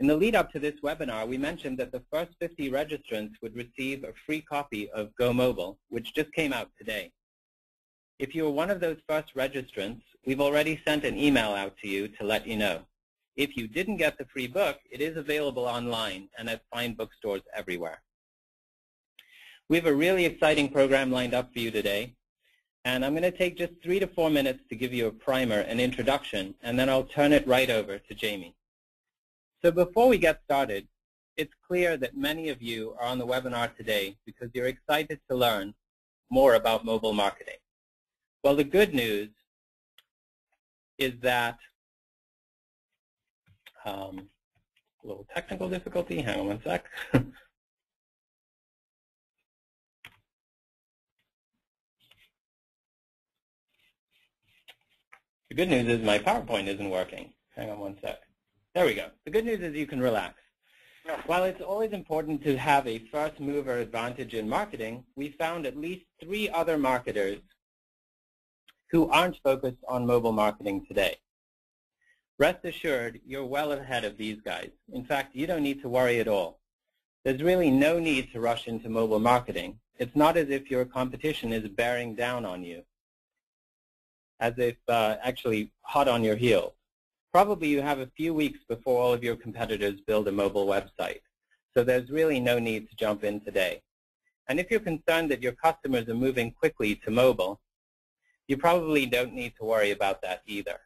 In the lead up to this webinar, we mentioned that the first 50 registrants would receive a free copy of Go Mobile, which just came out today. If you are one of those first registrants, we've already sent an email out to you to let you know. If you didn't get the free book, it is available online and at fine bookstores everywhere. We have a really exciting program lined up for you today, and I'm going to take just 3 to 4 minutes to give you a primer, an introduction, and then I'll turn it right over to Jamie. So before we get started, it's clear that many of you are on the webinar today because you're excited to learn more about mobile marketing. Well, the good news is that, a little technical difficulty, hang on one sec. The good news is my PowerPoint isn't working. Hang on one sec. There we go. The good news is you can relax. While it's always important to have a first mover advantage in marketing, we found at least 3 other marketers who aren't focused on mobile marketing today. Rest assured, you're well ahead of these guys. In fact, you don't need to worry at all. There's really no need to rush into mobile marketing. It's not as if your competition is bearing down on you, as if actually hot on your heels. Probably you have a few weeks before all of your competitors build a mobile website. So there's really no need to jump in today. And if you're concerned that your customers are moving quickly to mobile, you probably don't need to worry about that either.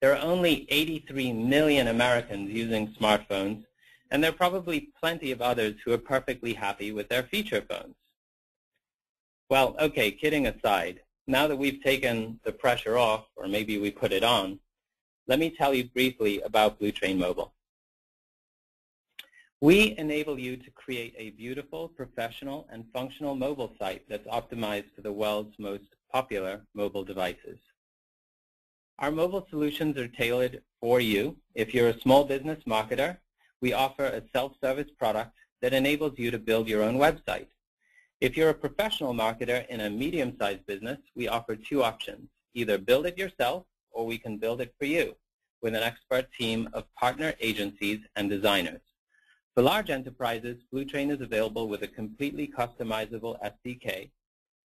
There are only 83 million Americans using smartphones, and there are probably plenty of others who are perfectly happy with their feature phones. Well, okay, kidding aside, now that we've taken the pressure off, or maybe we put it on, let me tell you briefly about BlueTrain Mobile. We enable you to create a beautiful, professional, and functional mobile site that's optimized for the world's most popular mobile devices. Our mobile solutions are tailored for you. If you're a small business marketer, we offer a self-service product that enables you to build your own website. If you're a professional marketer in a medium-sized business, we offer 2 options. Either build it yourself, or we can build it for you with an expert team of partner agencies and designers. For large enterprises, BlueTrain is available with a completely customizable SDK.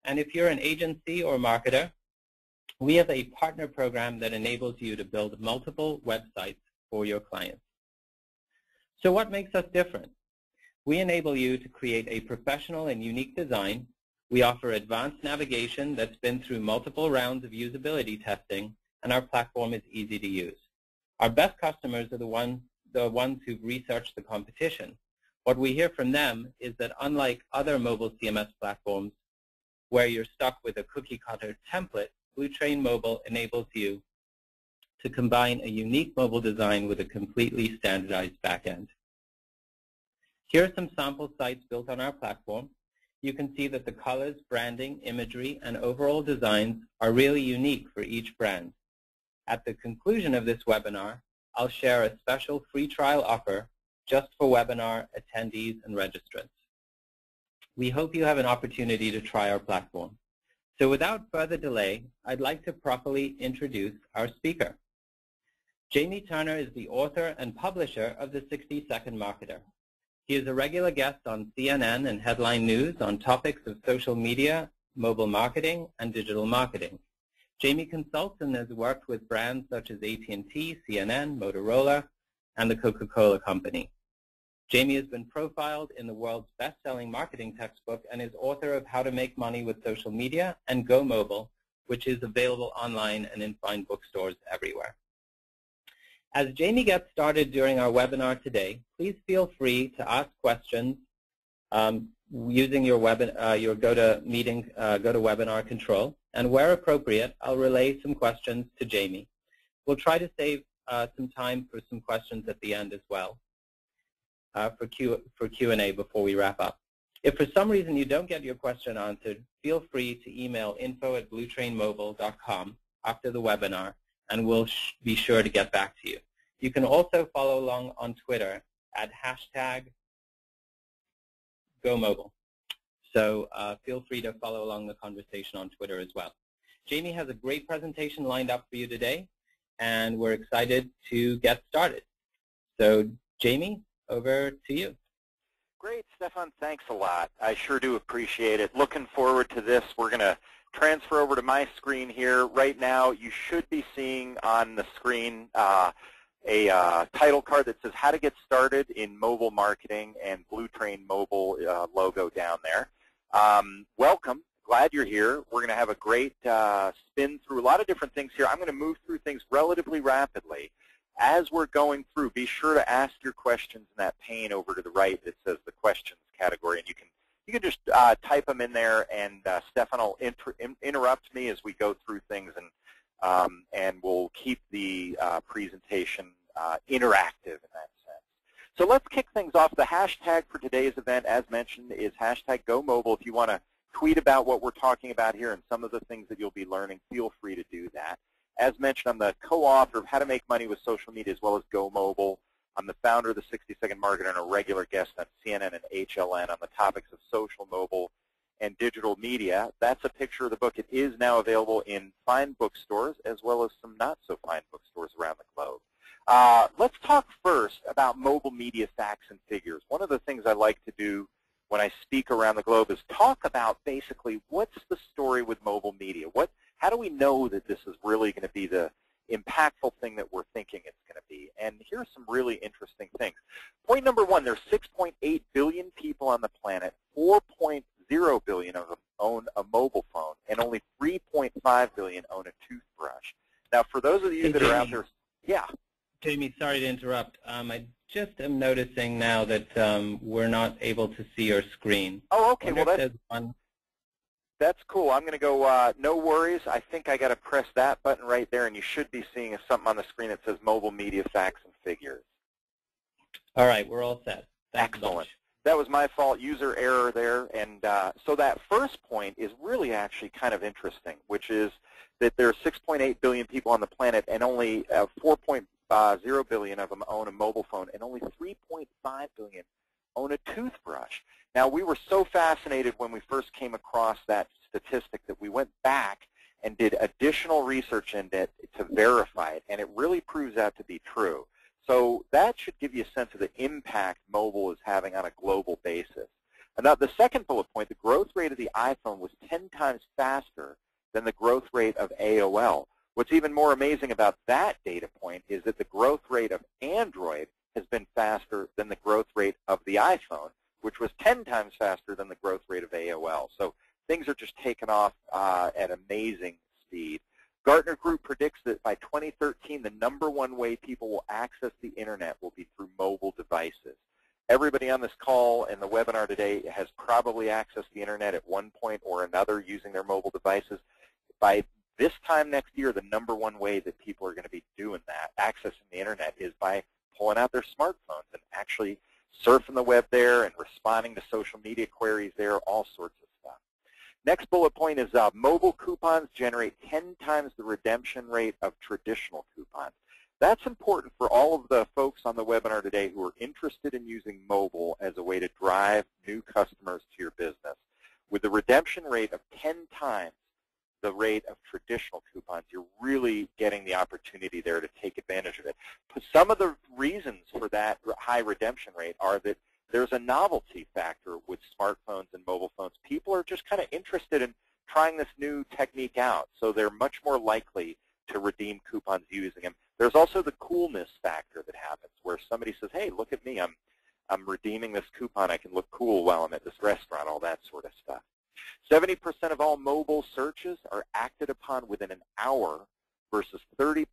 And if you're an agency or marketer, we have a partner program that enables you to build multiple websites for your clients. So what makes us different? We enable you to create a professional and unique design. We offer advanced navigation that's been through multiple rounds of usability testing, and our platform is easy to use. Our best customers are the ones who've researched the competition. What we hear from them is that unlike other mobile CMS platforms where you're stuck with a cookie-cutter template, BlueTrain Mobile enables you to combine a unique mobile design with a completely standardized backend. Here are some sample sites built on our platform. You can see that the colors, branding, imagery, and overall designs are really unique for each brand. At the conclusion of this webinar, I'll share a special free trial offer just for webinar attendees and registrants. We hope you have an opportunity to try our platform. So without further delay, I'd like to properly introduce our speaker. Jamie Turner is the author and publisher of the 60-Second Marketer. He is a regular guest on CNN and Headline News on topics of social media, mobile marketing, and digital marketing. Jamie consults and has worked with brands such as AT&T, CNN, Motorola, and the Coca-Cola Company. Jamie has been profiled in the world's best-selling marketing textbook and is author of How to Make Money with Social Media and Go Mobile, which is available online and in fine bookstores everywhere. As Jamie gets started during our webinar today, please feel free to ask questions using your GoToWebinar control. And where appropriate, I'll relay some questions to Jamie. We'll try to save some time for some questions at the end as well for Q&A before we wrap up. If for some reason you don't get your question answered, feel free to email info@bluetrainmobile.com after the webinar, and we'll be sure to get back to you. You can also follow along on Twitter at #GoMobile. So feel free to follow along the conversation on Twitter as well. Jamie has a great presentation lined up for you today, and we're excited to get started. So Jamie, over to you. Great, Stefan. Thanks a lot. I sure do appreciate it. Looking forward to this. We're going to transfer over to my screen here. Right now, you should be seeing on the screen a title card that says How to Get Started in Mobile Marketing and BlueTrain Mobile logo down there. Welcome. Glad you're here. We're going to have a great spin through a lot of different things here. I'm going to move through things relatively rapidly. As we're going through, be sure to ask your questions in that pane over to the right that says the questions category, and you can just type them in there, and Stefan will interrupt me as we go through things, and we'll keep the presentation interactive in that sense. So let's kick things off. The hashtag for today's event, as mentioned, is #GoMobile. If you want to tweet about what we're talking about here and some of the things that you'll be learning, feel free to do that. As mentioned, I'm the co-author of How to Make Money with Social Media as well as GoMobile. I'm the founder of the 60-Second Marketer and a regular guest on CNN and HLN on the topics of social, mobile, and digital media. That's a picture of the book. It is now available in fine bookstores as well as some not-so-fine bookstores around the globe. Let's talk first about mobile media facts and figures. One of the things I like to do when I speak around the globe is talk about basically what's the story with mobile media. How do we know that this is really going to be the impactful thing that we're thinking it's going to be? And here's some really interesting things. Point number one, there's 6.8 billion people on the planet. 4.0 billion of them own a mobile phone, and only 3.5 billion own a toothbrush. Now, for those of you that are out there, yeah. Jamie, sorry to interrupt. I just am noticing now that we're not able to see your screen. Oh, okay. Well, that's cool. I'm going to go, no worries. I think I got to press that button right there, and you should be seeing something on the screen that says Mobile Media Facts and Figures. All right, we're all set. Thanks. Excellent. That was my fault, user error there. And so that first point is really actually kind of interesting, which is that there are 6.8 billion people on the planet, and only 4.0 billion of them own a mobile phone, and only 3.5 billion own a toothbrush. Now, we were so fascinated when we first came across that statistic that we went back and did additional research in it to verify it, and it really proves out to be true. So that should give you a sense of the impact mobile is having on a global basis. And now the second bullet point, the growth rate of the iPhone was 10 times faster than the growth rate of AOL. What's even more amazing about that data point is that the growth rate of Android has been faster than the growth rate of the iPhone, which was 10 times faster than the growth rate of AOL. So things are just taking off at amazing speed. Gartner Group predicts that by 2013, the #1 way people will access the Internet will be through mobile devices. Everybody on this call and the webinar today has probably accessed the Internet at one point or another using their mobile devices. By this time next year, the #1 way that people are going to be doing that, accessing the Internet, is by pulling out their smartphones and actually surfing the web there and responding to social media queries there, all sorts of stuff. Next bullet point is mobile coupons generate 10 times the redemption rate of traditional coupons. That's important for all of the folks on the webinar today who are interested in using mobile as a way to drive new customers to your business. With the redemption rate of 10 times the rate of traditional coupons, you're really getting the opportunity there to take advantage of it. Some of the reasons for that high redemption rate are that there's a novelty factor with smartphones and mobile phones. People are just kind of interested in trying this new technique out, so they're much more likely to redeem coupons using them. There's also the coolness factor that happens, where somebody says, hey, look at me, I'm redeeming this coupon, I can look cool while I'm at this restaurant, all that sort of stuff. 70% of all mobile searches are acted upon within an hour versus 30%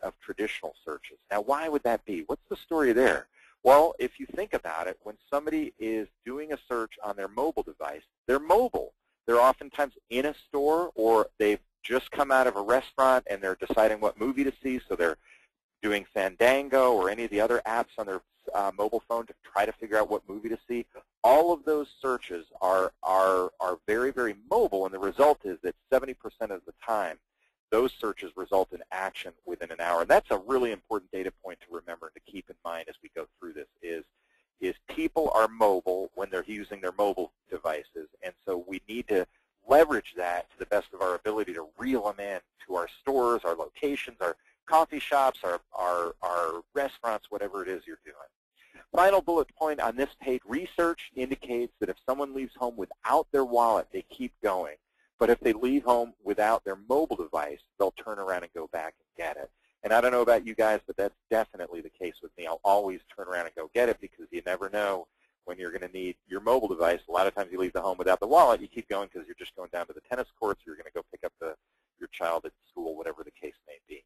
of traditional searches. Now, why would that be? What's the story there? Well, if you think about it, when somebody is doing a search on their mobile device, they're mobile. They're oftentimes in a store, or they've just come out of a restaurant and they're deciding what movie to see, so they're doing Fandango or any of the other apps on their mobile phone to try to figure out what movie to see. All of those searches are very, very mobile, and the result is that 70% of the time, those searches result in action within an hour. And that's a really important data point to remember and to keep in mind as we go through this, is people are mobile when they're using their mobile devices, and so we need to leverage that to the best of our ability to reel them in to our stores, our locations, our coffee shops, our restaurants, whatever it is you're doing. Final bullet point on this page, research indicates that if someone leaves home without their wallet, they keep going. But if they leave home without their mobile device, they'll turn around and go back and get it. And I don't know about you guys, but that's definitely the case with me. I'll always turn around and go get it because you never know when you're going to need your mobile device. A lot of times you leave the home without the wallet, you keep going because you're just going down to the tennis courts, or you're going to go pick up your child at school, whatever the case may be.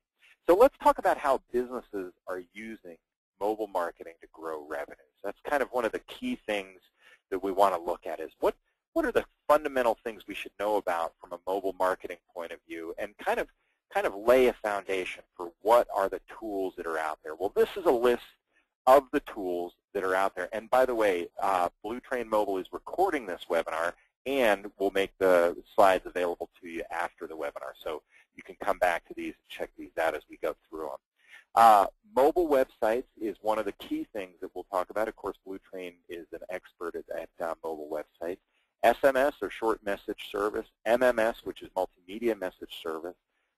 So let's talk about how businesses are using mobile marketing to grow revenues. That's kind of one of the key things that we want to look at is what are the fundamental things we should know about from a mobile marketing point of view, and kind of lay a foundation for what are the tools that are out there. Well, this is a list of the tools that are out there. And by the way, BlueTrain Mobile is recording this webinar, and we'll make the slides available to you after the webinar. So you can come back to these and check these out as we go through them. Mobile websites is one of the key things that we'll talk about. Of course, BlueTrain is an expert at mobile websites. SMS, or short message service. MMS, which is multimedia message service.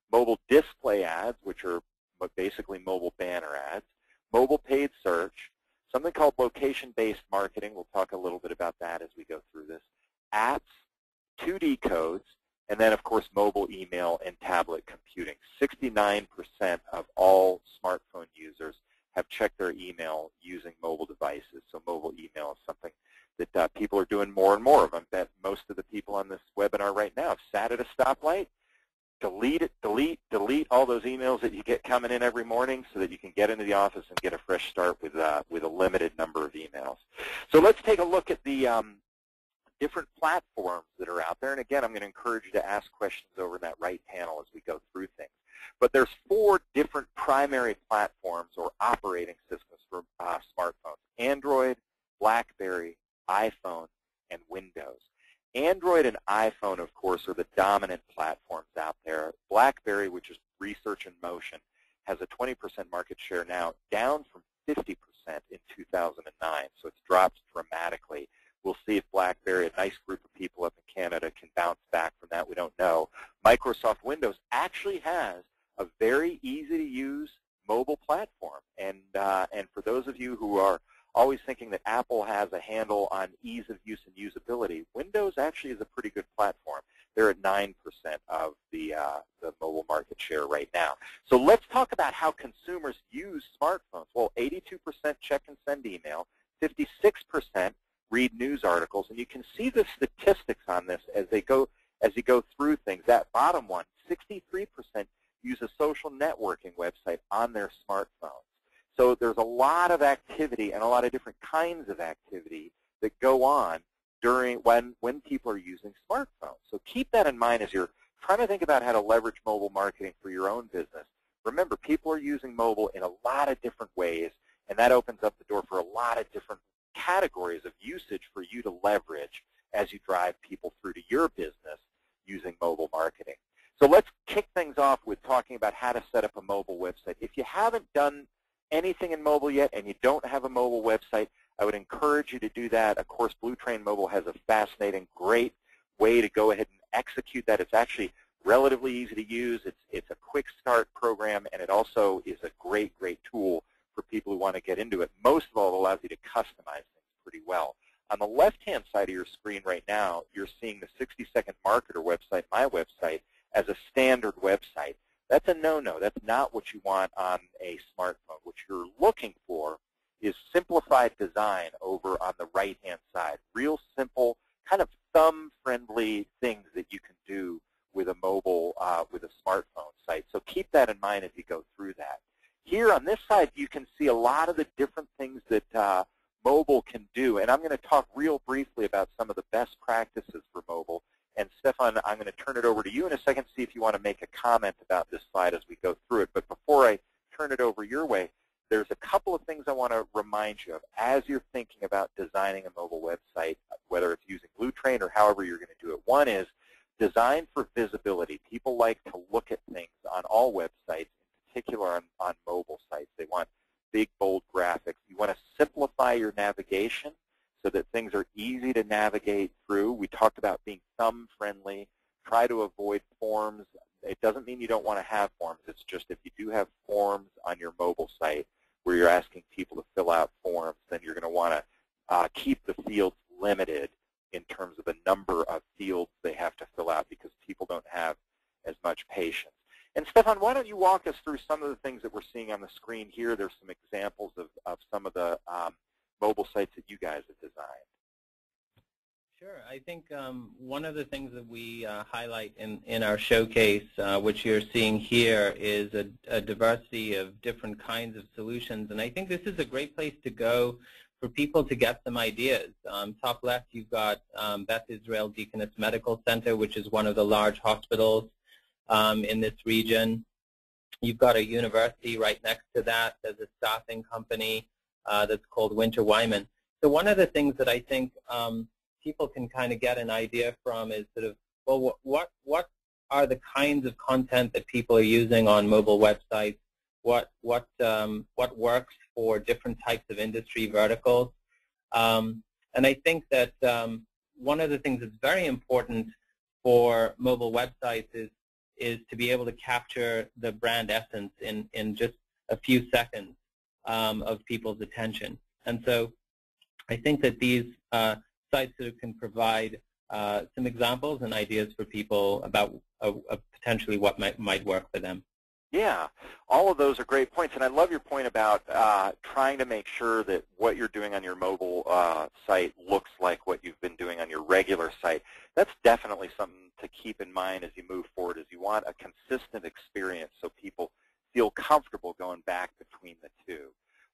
Mobile display ads, which are basically mobile banner ads. Mobile paid search. Something called location-based marketing. We'll talk a little bit about that as we go through this. Apps, 2D codes, and then, of course, mobile email and tablet computing. 69% of all smartphone users have checked their email using mobile devices. So mobile email is something that people are doing more and more of. I bet most of the people on this webinar right now have sat at a stoplight, delete all those emails that you get coming in every morning so that you can get into the office and get a fresh start with a limited number of emails. So let's take a look at the different platforms that are out there. And again, I'm going to encourage you to ask questions over in that right panel as we go through things. But there's 4 different primary platforms or operating systems for smartphones: Android, BlackBerry, iPhone, and Windows. Android and iPhone, of course, are the dominant platforms out there. BlackBerry, which is research in motion, has a 20% market share now, down from 50% in 2009. So it's dropped dramatically. We'll see if BlackBerry, a nice group of people up in Canada, can bounce back from that. We don't know. Microsoft Windows actually has a very easy-to-use mobile platform. And for those of you who are always thinking that Apple has a handle on ease of use and usability, Windows actually is a pretty good platform. They're at 9% of the mobile market share right now. So let's talk about how consumers use smartphones. Well, 82% check and send email, 56% read news articles, and you can see the statistics on this as you go through things. That bottom one, 63% use a social networking website on their smartphones. So there's a lot of activity and a lot of different kinds of activity that go on during when people are using smartphones. So keep that in mind as you're trying to think about how to leverage mobile marketing for your own business. Remember, people are using mobile in a lot of different ways, and that opens up the door for a lot of different categories of usage for you to leverage as you drive people through to your business using mobile marketing. So let's kick things off with talking about how to set up a mobile website. If you haven't done anything in mobile yet and you don't have a mobile website, I would encourage you to do that. Of course, BlueTrain Mobile has a fascinating, great way to go ahead and execute that. It's actually relatively easy to use. It's a quick start program, and it also is a great tool for people who want to get into it. Most of all, it allows you to customize things pretty well. On the left-hand side of your screen right now, you're seeing the 60-second marketer website, my website, as a standard website. That's a no-no. That's not what you want on a smartphone. What you're looking for is simplified design over on the right-hand side. Real simple, kind of thumb-friendly things that you can do with a mobile, with a smartphone site. So keep that in mind as you go through that. Here on this side, you can see a lot of the different things that mobile can do. And I'm going to talk real briefly about some of the best practices for mobile. And Stefan, I'm going to turn it over to you in a second to see if you want to make a comment about this slide as we go through it. But before I turn it over your way, there's a couple of things I want to remind you of as you're thinking about designing a mobile website, whether it's using BlueTrain or however you're going to do it. One is design for visibility. People like to look at things on all websites, in particular on mobile sites. They want big, bold graphics. You want to simplify your navigation so that things are easy to navigate through. We talked about being thumb-friendly. Try to avoid forms. It doesn't mean you don't want to have forms. It's just if you do have forms, forms on your mobile site where you're asking people to fill out forms, then you're going to want to keep the fields limited in terms of the number of fields they have to fill out because people don't have as much patience. And Stefan, why don't you walk us through some of the things that we're seeing on the screen here? There's some examples of some of the mobile sites that you guys have designed. Sure. I think one of the things that we highlight in our showcase, which you're seeing here, is a diversity of different kinds of solutions. And I think this is a great place to go for people to get some ideas. Top left, you've got Beth Israel Deaconess Medical Center, which is one of the large hospitals in this region. You've got a university right next to that. There's a staffing company that's called Winter Wyman. So one of the things that I think people can kind of get an idea from is sort of, well, what are the kinds of content that people are using on mobile websites? What works for different types of industry verticals? And I think that one of the things that's very important for mobile websites is to be able to capture the brand essence in just a few seconds of people's attention. And so I think that these sites sort of can provide some examples and ideas for people about potentially what might work for them. Yeah, all of those are great points, and I love your point about trying to make sure that what you're doing on your mobile site looks like what you've been doing on your regular site. That's definitely something to keep in mind as you move forward, as you want a consistent experience so people feel comfortable going back between the two.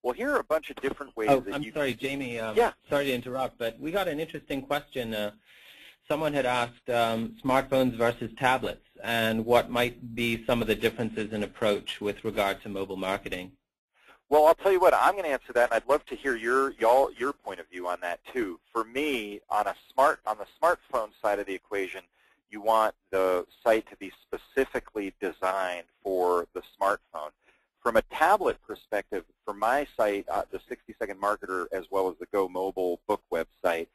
Well, here are a bunch of different ways that I'm sorry, Jamie. Yeah. Sorry to interrupt, but we got an interesting question. Someone had asked smartphones versus tablets and what might be some of the differences in approach with regard to mobile marketing. Well, I'll tell you what, I'm going to answer that, and I'd love to hear your point of view on that too. For me, on the smartphone side of the equation, you want the site to be specifically designed for the smartphone. From a tablet perspective, for my site, the 60-Second Marketer, as well as the Go Mobile book website,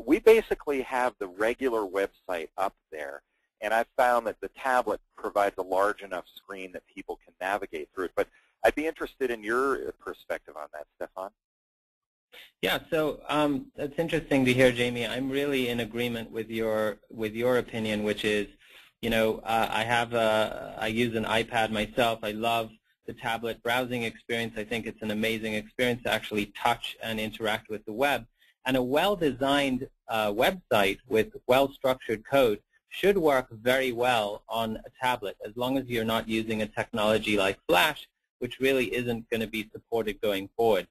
we basically have the regular website up there, and I've found that the tablet provides a large enough screen that people can navigate through it. But I'd be interested in your perspective on that, Stefan. Yeah, so it's interesting to hear, Jamie. I'm really in agreement with your opinion, which is, you know, I use an iPad myself. I love the tablet browsing experience. I think it's an amazing experience to actually touch and interact with the web. And a well-designed website with well-structured code should work very well on a tablet, as long as you're not using a technology like Flash, which really isn't going to be supported going forward.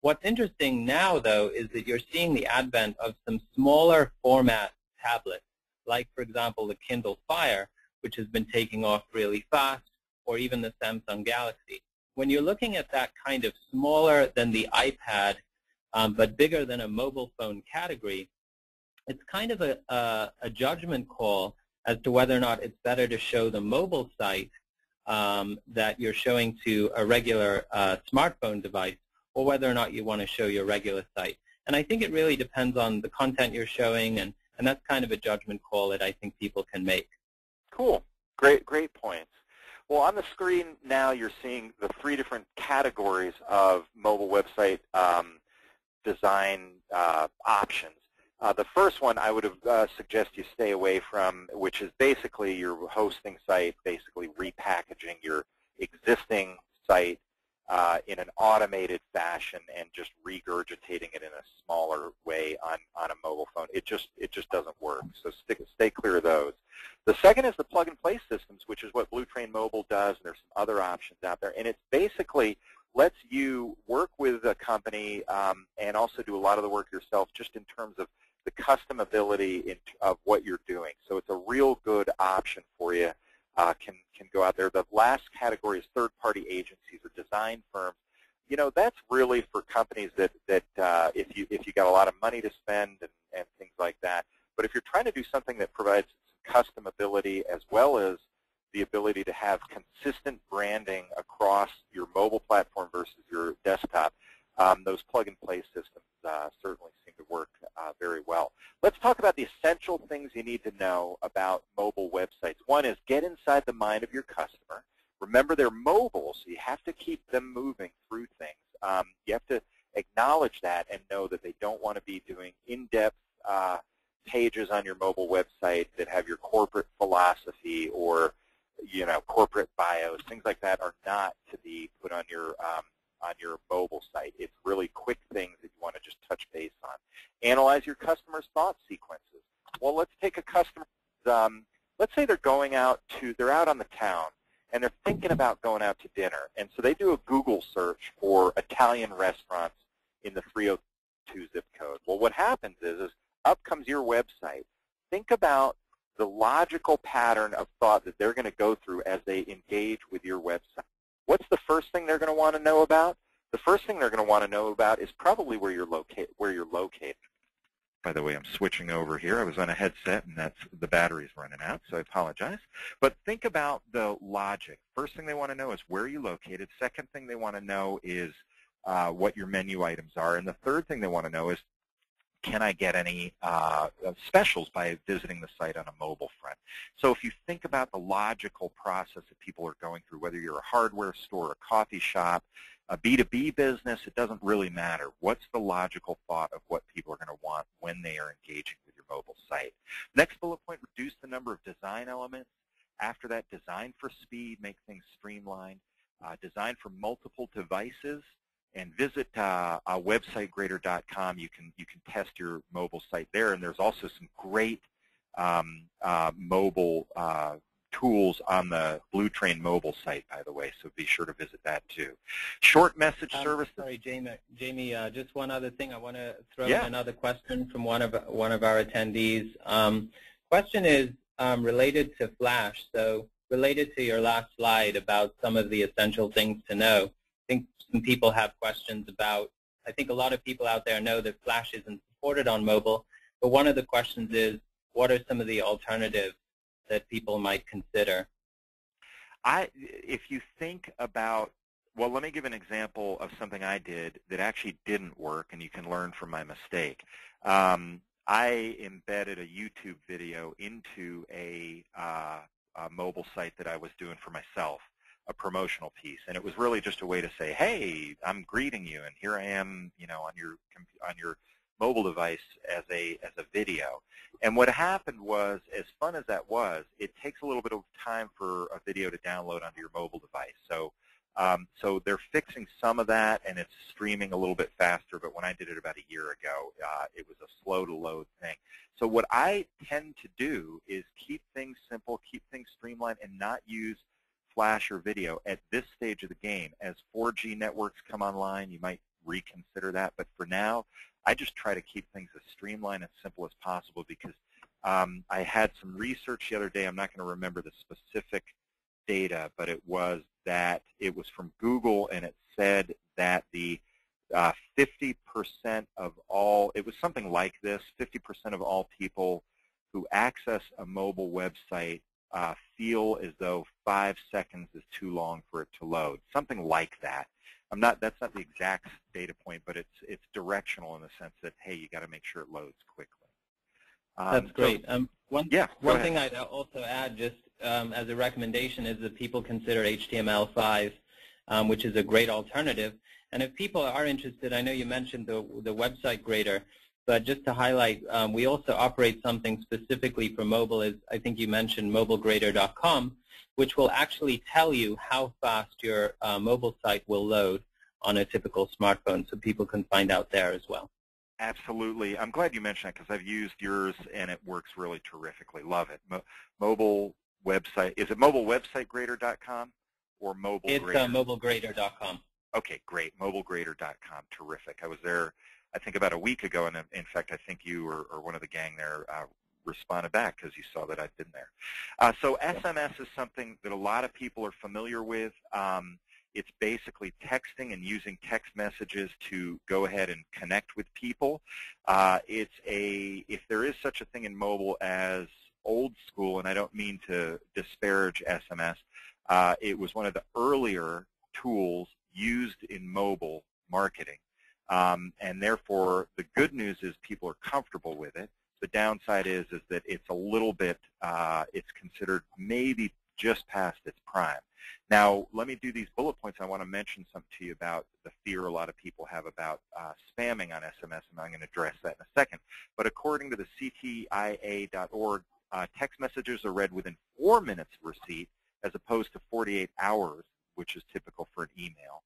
What's interesting now, though, is that you're seeing the advent of some smaller format tablets, like, for example, the Kindle Fire, which has been taking off really fast, or even the Samsung Galaxy. When you're looking at that kind of smaller than the iPad, but bigger than a mobile phone category, it's kind of a judgment call as to whether or not it's better to show the mobile site that you're showing to a regular smartphone device, or whether or not you want to show your regular site. And I think it really depends on the content you're showing, and that's kind of a judgment call that I think people can make. Cool. Great points. Well, on the screen now you're seeing the 3 different categories of mobile website design options. The first one I would suggest you stay away from, which is basically your hosting site, basically repackaging your existing site in an automated fashion and just regurgitating it in a smaller way on a mobile phone. It just doesn't work. So stay clear of those. The second is the plug-and-play systems, which is what BlueTrain Mobile does, and there's some other options out there. And it basically lets you work with a company and also do a lot of the work yourself, just in terms of the customability of what you're doing. So it's a real good option for you. Can go out there. The last category is third-party agencies or design firms. You know, that's really for companies that if you got a lot of money to spend and things like that. But if you're trying to do something that provides customability as well as the ability to have consistent branding across your mobile platform versus your desktop, those plug-and-play systems certainly seem to work very well. Let's talk about the essential things you need to know about mobile websites. One is get inside the mind of your customer. Remember, they're mobile, so you have to keep them moving through things. You have to acknowledge that and know that they don't want to be doing in-depth pages on your mobile website that have your corporate philosophy or, corporate bios. Things like that are not to be put on your mobile site. It's really quick things that you want to just touch base on. Analyze your customers' thought sequences. Well, let's take a customer. Let's say they're out on the town, and they're thinking about going out to dinner. And so they do a Google search for Italian restaurants in the 302 zip code. Well, what happens is up comes your website. Think about the logical pattern of thought that they're going to go through as they engage with your website. What's the first thing they're going to want to know about? The first thing they're going to want to know about is probably where you're located. By the way, I'm switching over here. I was on a headset, and the battery's running out, so I apologize. But think about the logic. First thing they want to know is where you're located. Second thing they want to know is what your menu items are. And the third thing they want to know is, can I get any specials by visiting the site on a mobile front? So if you think about the logical process that people are going through, whether you're a hardware store, a coffee shop, a B2B business, it doesn't really matter. What's the logical thought of what people are going to want when they are engaging with your mobile site? Next bullet point, reduce the number of design elements. After that, design for speed, make things streamlined. Design for multiple devices. And visit websitegrader.com. You can test your mobile site there, and there's also some great mobile tools on the BlueTrain mobile site, by the way. So be sure to visit that too. Short message service. Sorry, Jamie. Just one other thing. I want to throw in another question from one of our attendees. Question is related to Flash. So related to your last slide about some of the essential things to know. I think some people have questions about, I think a lot of people out there know that Flash isn't supported on mobile, but one of the questions is, what are some of the alternatives that people might consider? If you think about, well, let me give an example of something I did that actually didn't work, and you can learn from my mistake. I embedded a YouTube video into a mobile site that I was doing for myself, a promotional piece, and it was really just a way to say, hey, I'm greeting you, and here I am, on your mobile device as a video. And what happened was, as fun as that was, it takes a little bit of time for a video to download onto your mobile device. So so they're fixing some of that, and it's streaming a little bit faster, but when I did it about a year ago, it was a slow to load thing. So what I tend to do is keep things simple, keep things streamlined, and not use Flash or video at this stage of the game. As 4G networks come online, you might reconsider that, but for now, I just try to keep things as streamlined and simple as possible because I had some research the other day. I'm not going to remember the specific data, but it was from Google, and it said that the 50% of all, it was something like this, 50% of all people who access a mobile website feel as though 5 seconds is too long for it to load, something like that. That's not the exact data point, but it's directional in the sense that, hey, you got to make sure it loads quickly. That's great. One thing I'd also add, just as a recommendation, is that people consider HTML5, which is a great alternative. And if people are interested, I know you mentioned the website grader, but just to highlight, we also operate something specifically for mobile, as I think you mentioned, mobilegrader.com, which will actually tell you how fast your mobile site will load on a typical smartphone, so people can find out there as well. Absolutely. I'm glad you mentioned that because I've used yours, and it works really terrifically. Love it. Mobile website, is it mobilewebsitegrader.com or mobile? It's mobilegrader.com. Okay, great. Mobilegrader.com. Terrific. I was there, I think, about a week ago, and in fact, I think you or one of the gang there responded back because you saw that I'd been there. So SMS is something that a lot of people are familiar with. It's basically texting and using text messages to go ahead and connect with people. If there is such a thing in mobile as old school, and I don't mean to disparage SMS, it was one of the earlier tools used in mobile marketing. And therefore, the good news is people are comfortable with it. The downside is that it's a little bit, it's considered maybe just past its prime. Now, let me do these bullet points. I want to mention something to you about the fear a lot of people have about spamming on SMS, and I'm going to address that in a second. But according to the CTIA.org, text messages are read within 4 minutes of receipt as opposed to 48 hours, which is typical for an email.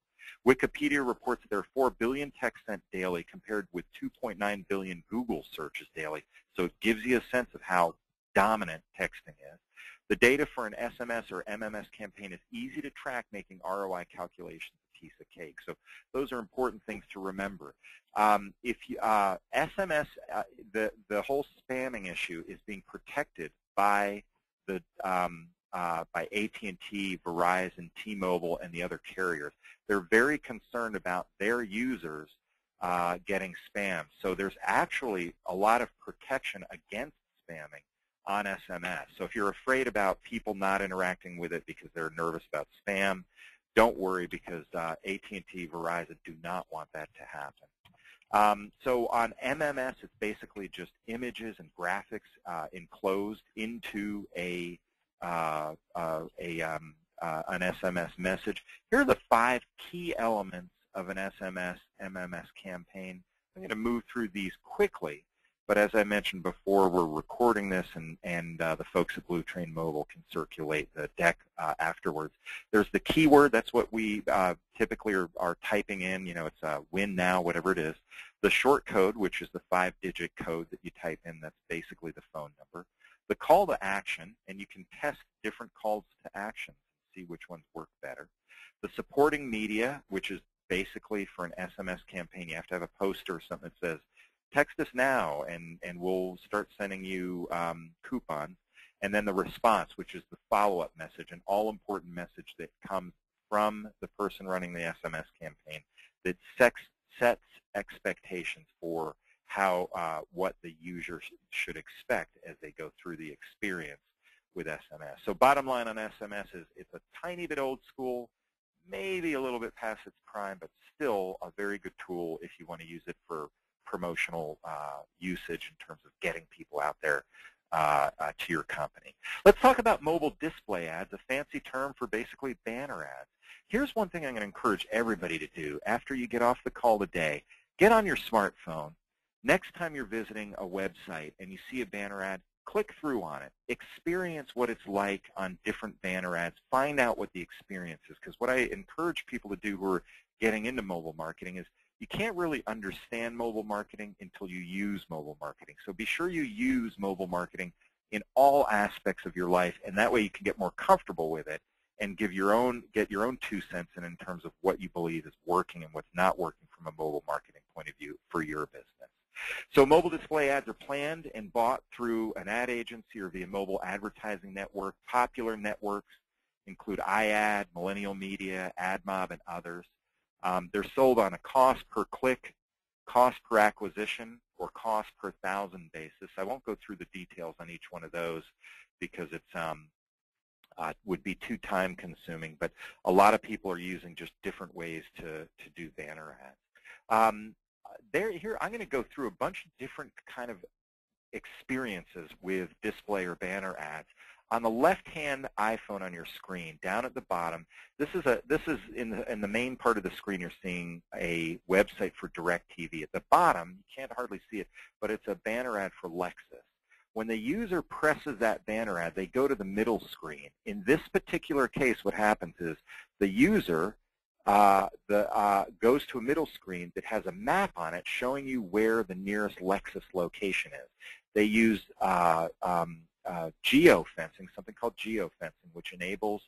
Wikipedia reports that there are 4 billion texts sent daily compared with 2.9 billion Google searches daily. So it gives you a sense of how dominant texting is. The data for an SMS or MMS campaign is easy to track, making ROI calculations a piece of cake. So those are important things to remember. If you, SMS, the whole spamming issue is being protected by the by AT&T, Verizon, T-Mobile, and the other carriers. They're very concerned about their users getting spammed. So there's actually a lot of protection against spamming on SMS. So if you're afraid about people not interacting with it because they're nervous about spam, don't worry, because AT&T, Verizon do not want that to happen. So on MMS, it's basically just images and graphics enclosed into an SMS message. Here are the 5 key elements of an SMS MMS campaign. I'm going to move through these quickly, but as I mentioned before, we're recording this, and the folks at BlueTrain Mobile can circulate the deck afterwards. There's the keyword. That's what we typically are typing in. You know, it's win now, whatever it is. The short code, which is the 5-digit code that you type in. That's basically the phone number. The call to action, and you can test different calls to action, see which ones work better. The supporting media, which is basically for an SMS campaign, you have to have a poster or something that says, text us now, and we'll start sending you coupons. And then the response, which is the follow-up message, an all-important message that comes from the person running the SMS campaign that sets expectations for how what the user should expect as they go through the experience with SMS. So bottom line on SMS is it's a tiny bit old school, maybe a little bit past its prime, but still a very good tool if you want to use it for promotional usage in terms of getting people out there to your company. Let's talk about mobile display ads, a fancy term for basically banner ads. Here's one thing I'm going to encourage everybody to do after you get off the call today. Get on your smartphone. Next time you're visiting a website and you see a banner ad, click through on it. Experience what it's like on different banner ads. Find out what the experience is, because what I encourage people to do who are getting into mobile marketing is you can't really understand mobile marketing until you use mobile marketing. So be sure you use mobile marketing in all aspects of your life, and that way you can get more comfortable with it and get your own 2 cents in terms of what you believe is working and what's not working from a mobile marketing point of view for your business. So mobile display ads are planned and bought through an ad agency or via mobile advertising network. Popular networks include iAd, Millennial Media, AdMob, and others. They're sold on a cost per click, cost per acquisition, or cost per 1,000 basis. I won't go through the details on each one of those because it's would be too time consuming, but a lot of people are using just different ways to do banner ads. Here, I'm going to go through a bunch of different kind of experiences with display or banner ads. On the left-hand iPhone on your screen, down at the bottom, this is in the main part of the screen. You're seeing a website for DirecTV. At the bottom, you can't hardly see it, but it's a banner ad for Lexus. When the user presses that banner ad, they go to the middle screen. In this particular case, what happens is the user goes to a middle screen that has a map on it showing you where the nearest Lexus location is. They use geofencing, something called geofencing, which enables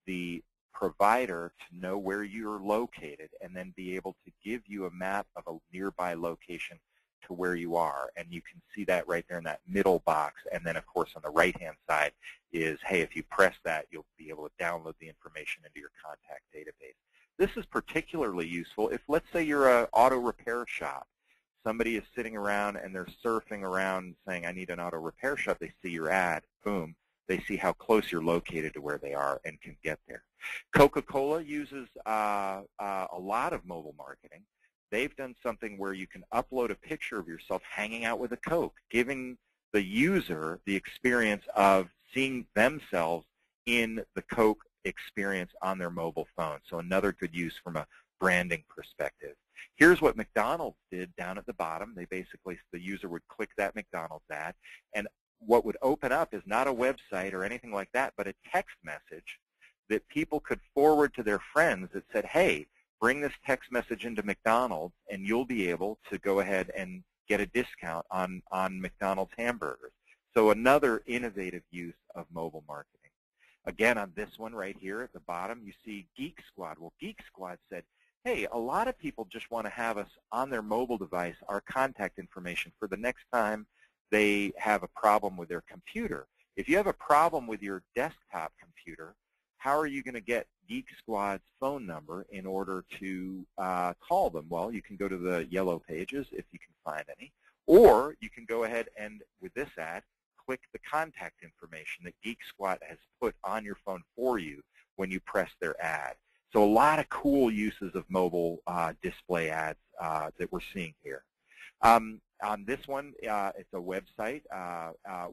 the provider to know where you're located and then be able to give you a map of a nearby location to where you are. And you can see that right there in that middle box. And then, of course, on the right-hand side is, hey, if you press that, you'll be able to download the information into your contact database. This is particularly useful if, let's say, you're an auto repair shop. Somebody is sitting around and they're surfing around saying, I need an auto repair shop. They see your ad. Boom. They see how close you're located to where they are and can get there. Coca-Cola uses a lot of mobile marketing. They've done something where you can upload a picture of yourself hanging out with a Coke, giving the user the experience of seeing themselves in the Coke experience on their mobile phone. So another good use from a branding perspective. Here's what McDonald's did down at the bottom. They basically, the user would click that McDonald's ad, and what would open up is not a website or anything like that, but a text message that people could forward to their friends that said, hey, bring this text message into McDonald's and you'll be able to go ahead and get a discount on McDonald's hamburgers. So another innovative use of mobile marketing. Again, on this one right here at the bottom, you see Geek Squad. Well, Geek Squad said, hey, a lot of people just want to have us on their mobile device, our contact information, for the next time they have a problem with their computer. If you have a problem with your desktop computer, how are you going to get Geek Squad's phone number in order to call them? Well, you can go to the yellow pages if you can find any, or you can go ahead and, with this ad, click the contact information that Geek Squad has put on your phone for you when you press their ad. So a lot of cool uses of mobile display ads that we're seeing here. On this one, it's a website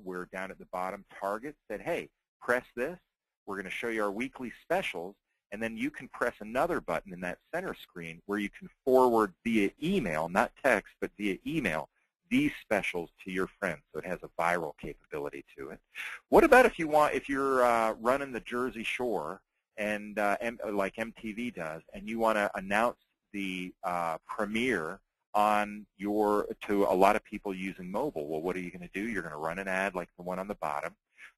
where down at the bottom, Target said, hey, press this. We're going to show you our weekly specials, and then you can press another button in that center screen where you can forward via email, not text, but via email, these specials to your friends. So it has a viral capability to it. What about if you're running the Jersey Shore and like MTV does, and you want to announce the premiere to a lot of people using mobile? Well, what are you going to do? You're going to run an ad like the one on the bottom.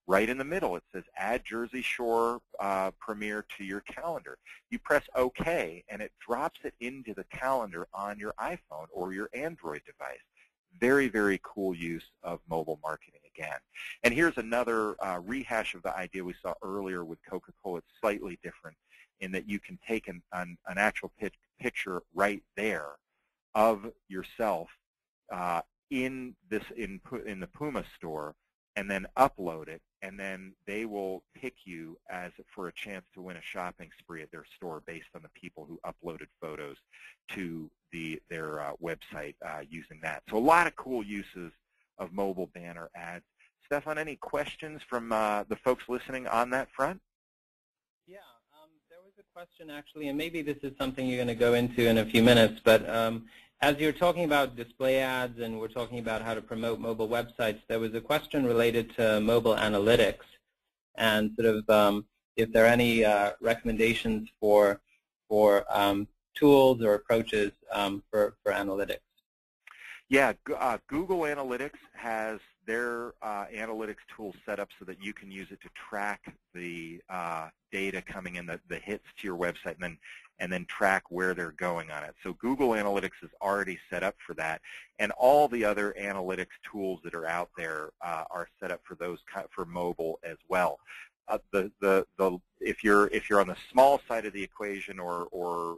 Right in the middle, it says add Jersey Shore premiere to your calendar. You press OK, and it drops it into the calendar on your iPhone or your Android device. Very, very cool use of mobile marketing again. And here's another rehash of the idea we saw earlier with Coca-Cola. It's slightly different in that you can take an actual picture right there of yourself in the Puma store, and then upload it, and then they will pick you for a chance to win a shopping spree at their store based on the people who uploaded photos to their website using that. So a lot of cool uses of mobile banner ads. Stefan, any questions from the folks listening on that front? Yeah, there was a question actually, and maybe this is something you're going to go into in a few minutes, but as you're talking about display ads and we're talking about how to promote mobile websites, there was a question related to mobile analytics and sort of if there are any recommendations for tools or approaches for analytics. Yeah, Google Analytics has their analytics tool set up so that you can use it to track the data coming in, the hits to your website, and then track where they're going on it. So Google Analytics is already set up for that, and all the other analytics tools that are out there are set up for those for mobile as well. If you're on the small side of the equation or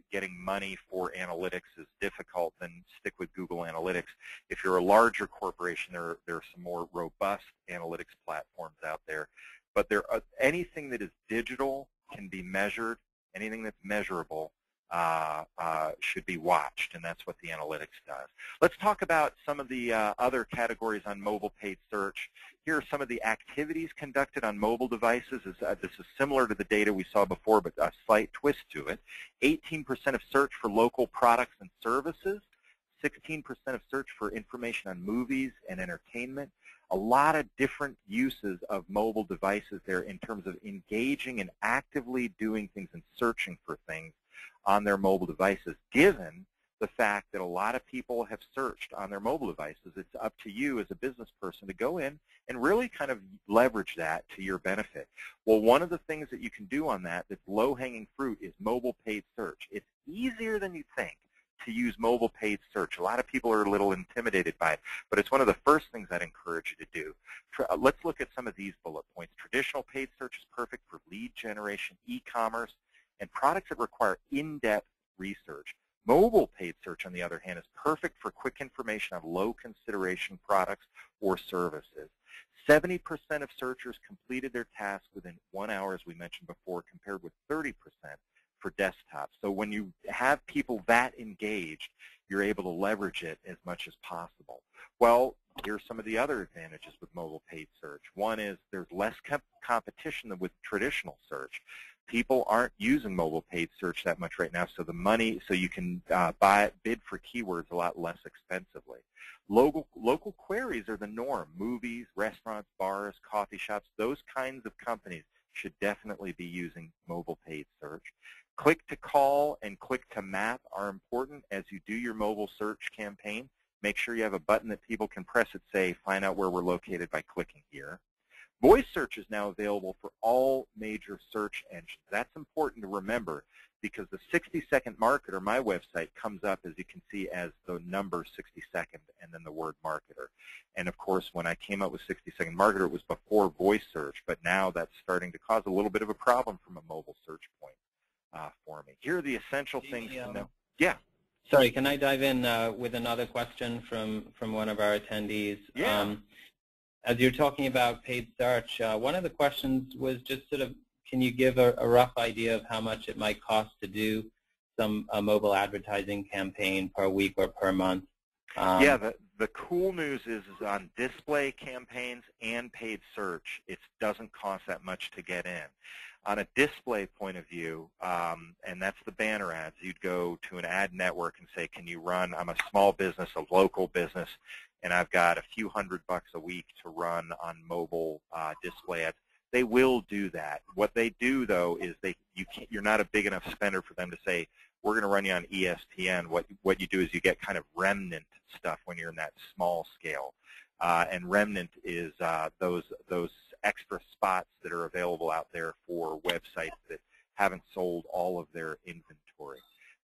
getting money for analytics is difficult, then stick with Google Analytics. If you're a larger corporation, there are some more robust analytics platforms out there. But anything that is digital can be measured. Anything that's measurable should be watched, and that's what the analytics does. Let's talk about some of the other categories on mobile paid search. Here are some of the activities conducted on mobile devices. This is similar to the data we saw before, but a slight twist to it. 18% of search for local products and services, 16% of search for information on movies and entertainment. A lot of different uses of mobile devices there in terms of engaging and actively doing things and searching for things on their mobile devices. Given the fact that a lot of people have searched on their mobile devices, it's up to you as a business person to go in and really kind of leverage that to your benefit. Well, one of the things that you can do on that's low-hanging fruit is mobile paid search. It's easier than you think to use mobile paid search. A lot of people are a little intimidated by it, but it's one of the first things I'd encourage you to do. Let's look at some of these bullet points. Traditional paid search is perfect for lead generation, e-commerce, and products that require in-depth research. Mobile paid search, on the other hand, is perfect for quick information on low-consideration products or services. 70% of searchers completed their task within 1 hour, as we mentioned before, compared with 30% for desktop. So when you have people that engaged, you're able to leverage it as much as possible. Well, Here's some of the other advantages with mobile paid search. One is there's less competition than with traditional search. People aren't using mobile paid search that much right now, so you can bid for keywords a lot less expensively. Local queries are the norm. Movies, restaurants, bars, coffee shops, those kinds of companies should definitely be using mobile paid search. Click to call and click to map are important as you do your mobile search campaign. Make sure you have a button that people can press it, say, find out where we're located by clicking here. Voice search is now available for all major search engines. That's important to remember because the 60-second marketer, my website, comes up, as you can see, as the number 60-second and then the word marketer. And of course, when I came up with 60-second marketer, it was before voice search, but now that's starting to cause a little bit of a problem from a mobile search point for me. Here are the essential things to know. Yeah. Sorry, can I dive in with another question from one of our attendees? Yeah. As you're talking about paid search, one of the questions was just sort of, can you give a rough idea of how much it might cost to do a mobile advertising campaign per week or per month? Yeah, the cool news is on display campaigns and paid search, it doesn't cost that much to get in. On a display point of view, and that's the banner ads, you'd go to an ad network and say, can you run, I'm a small business, a local business, and I've got a few $100 a week to run on mobile display ads. They will do that. What they do, though, is you're not a big enough spender for them to say, we're going to run you on ESPN. What you do is you get kind of remnant stuff when you're in that small scale. And remnant is those extra spots that are available out there for websites that haven't sold all of their inventory.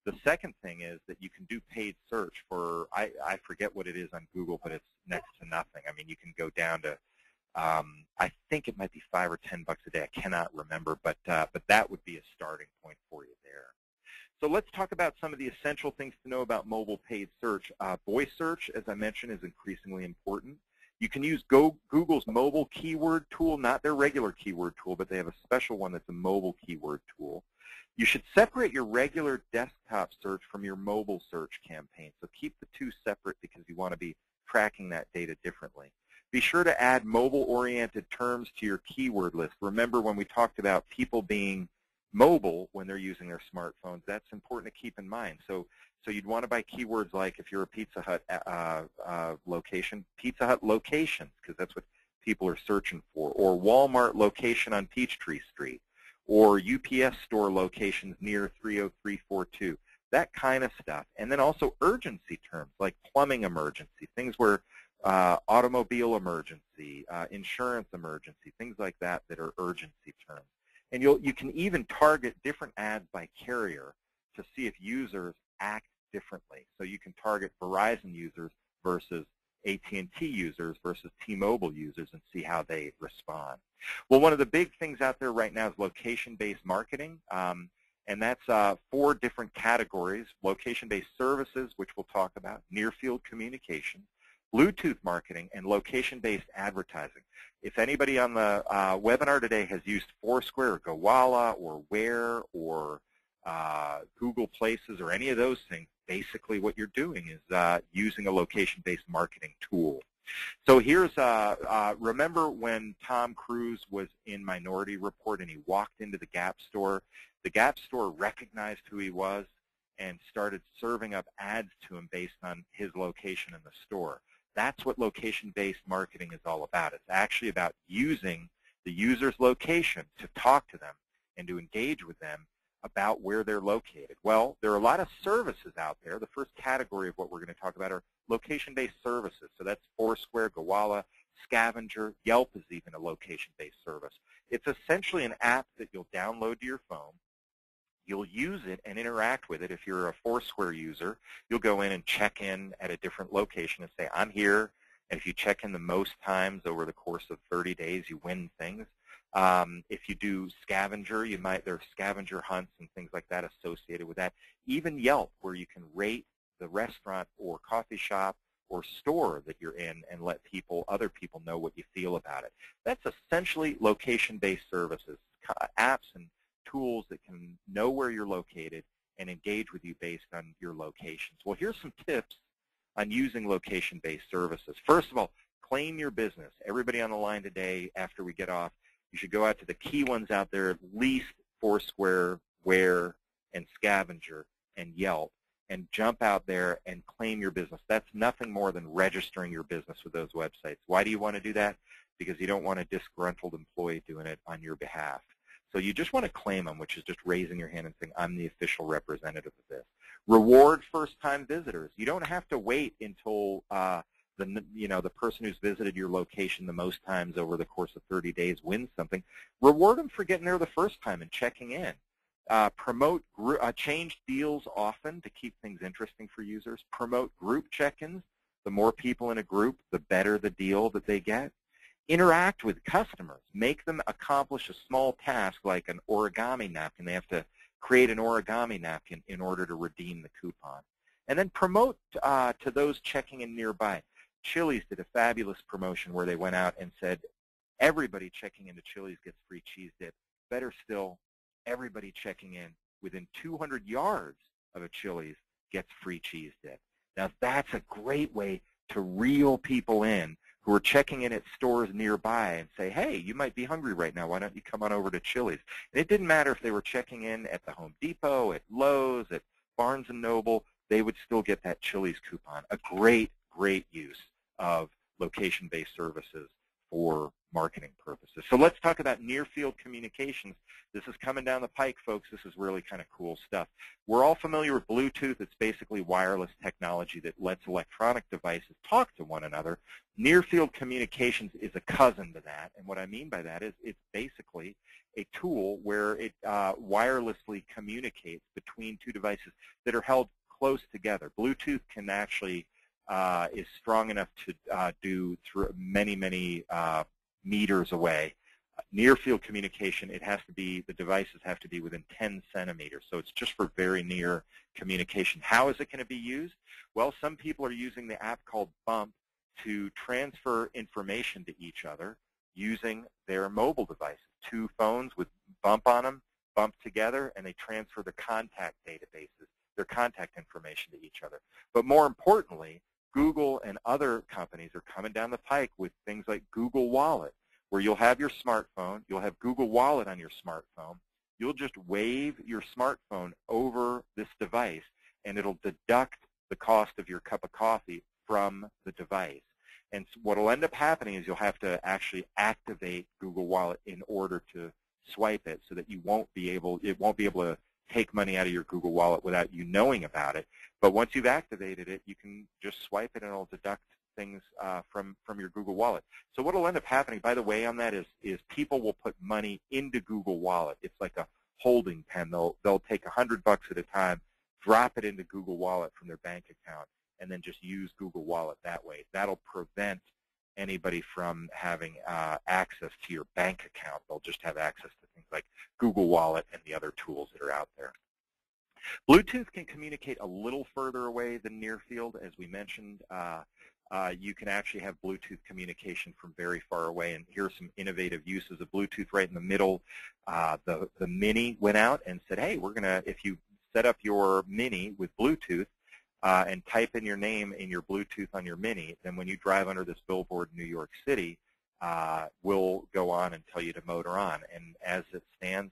The second thing is that you can do paid search for, I forget what it is on Google, but it's next to nothing. I mean, you can go down to, I think it might be $5 or $10 a day. I cannot remember, but that would be a starting point for you there. So let's talk about some of the essential things to know about mobile paid search. Voice search, as I mentioned, is increasingly important. You can use Google's mobile keyword tool, not their regular keyword tool, but they have a special one that's a mobile keyword tool. You should separate your regular desktop search from your mobile search campaign. So keep the two separate because you want to be tracking that data differently. Be sure to add mobile-oriented terms to your keyword list. Remember when we talked about people being mobile when they're using their smartphones, that's important to keep in mind. So you'd want to buy keywords like, if you're a Pizza Hut location, Pizza Hut locations, because that's what people are searching for, or Walmart location on Peachtree Street, or UPS store locations near 30342, that kind of stuff. And then also urgency terms like plumbing emergency, things where automobile emergency, insurance emergency, things like that that are urgency terms. And you can even target different ads by carrier to see if users act differently. So you can target Verizon users versus AT&T users versus T-Mobile users and see how they respond. Well, one of the big things out there right now is location-based marketing, and that's 4 different categories: location-based services, which we'll talk about, near-field communication, Bluetooth marketing, and location-based advertising. If anybody on the webinar today has used Foursquare or Gowalla or Where or Google Places or any of those things, basically what you're doing is using a location-based marketing tool. So here's, remember when Tom Cruise was in Minority Report and he walked into the Gap store? The Gap store recognized who he was and started serving up ads to him based on his location in the store. That's what location-based marketing is all about. It's actually about using the user's location to talk to them and to engage with them about where they're located. Well, there are a lot of services out there. The first category of what we're going to talk about are location-based services. So that's Foursquare, Gowalla, Scavenger, Yelp is even a location-based service. It's essentially an app that you'll download to your phone. You'll use it and interact with it. If you're a Foursquare user, you'll go in and check in at a different location and say, I'm here. And if you check in the most times over the course of 30 days, you win things. If you do Scavenger, there are scavenger hunts and things like that associated with that. Even Yelp, where you can rate the restaurant or coffee shop or store that you're in and let other people know what you feel about it. That's essentially location-based services, apps and tools that can know where you're located and engage with you based on your locations. Well, here's some tips on using location-based services. First of all, claim your business. Everybody on the line today, after we get off, you should go out to the key ones out there, at least Foursquare, Where, and Scavenger, and Yelp, and jump out there and claim your business. That's nothing more than registering your business with those websites. Why do you want to do that? Because you don't want a disgruntled employee doing it on your behalf. So you just want to claim them, which is just raising your hand and saying, I'm the official representative of this. Reward first-time visitors. You don't have to wait until the person who's visited your location the most times over the course of 30 days wins something. Reward them for getting there the first time and checking in. Promote change deals often to keep things interesting for users. Promote group check-ins. The more people in a group, the better the deal that they get. Interact with customers. Make them accomplish a small task like an origami napkin. They have to create an origami napkin in order to redeem the coupon. And then promote to those checking in nearby. Chili's did a fabulous promotion where they went out and said, everybody checking into Chili's gets free cheese dip. Better still, everybody checking in within 200 yards of a Chili's gets free cheese dip. Now that's a great way to reel people in who are checking in at stores nearby and say, hey, you might be hungry right now. Why don't you come on over to Chili's? And it didn't matter if they were checking in at the Home Depot, at Lowe's, at Barnes & Noble. They would still get that Chili's coupon. A great, great use of location-based services for marketing purposes. So let's talk about near-field communications. This is coming down the pike, folks. This is really kind of cool stuff. We're all familiar with Bluetooth. It's basically wireless technology that lets electronic devices talk to one another. Near-field communications is a cousin to that, and what I mean by that is it's basically a tool where it wirelessly communicates between two devices that are held close together. Bluetooth can actually is strong enough to do through many, many meters away. Near-field communication, the devices have to be within 10 centimeters, so it's just for very near communication. How is it going to be used? Well, some people are using the app called Bump to transfer information to each other using their mobile devices. Two phones with Bump on them, bump together, and they transfer their contact databases, their contact information to each other. But more importantly, Google and other companies are coming down the pike with things like Google Wallet, where you'll have your smartphone, you'll have Google Wallet on your smartphone, you'll just wave your smartphone over this device, and it'll deduct the cost of your cup of coffee from the device. And so what will end up happening is you'll have to actually activate Google Wallet in order to swipe it, so that it won't be able to take money out of your Google Wallet without you knowing about it. But once you've activated it, you can just swipe it and it'll deduct things from your Google Wallet. So what will end up happening, by the way, on that is people will put money into Google Wallet. It's like a holding pen. They'll take $100 at a time, drop it into Google Wallet from their bank account, and then just use Google Wallet that way. That'll prevent anybody from having access to your bank account. They'll just have access to things like Google Wallet and the other tools that are out there. Bluetooth can communicate a little further away than near field. As we mentioned, you can actually have Bluetooth communication from very far away, and here are some innovative uses of Bluetooth right in the middle. The Mini went out and said, hey, if you set up your Mini with Bluetooth, and type in your name in your Bluetooth on your Mini, then when you drive under this billboard in New York City, we'll go on and tell you to motor on. And as it stands,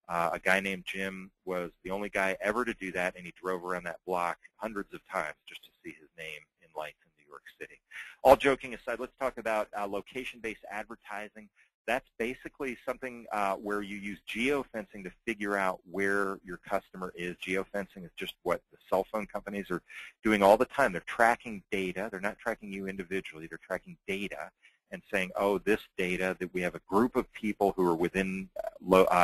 a guy named Jim was the only guy ever to do that, and he drove around that block hundreds of times just to see his name in lights in New York City. All joking aside, let's talk about location-based advertising. That's basically something where you use geofencing to figure out where your customer is. Geofencing is just what the cell phone companies are doing all the time. They're tracking data. They're not tracking you individually. They're tracking data and saying, oh, this data, that we have a group of people who are within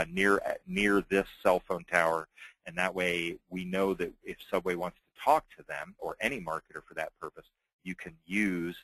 near this cell phone tower, and that way we know that if Subway wants to talk to them, or any marketer for that purpose, you can use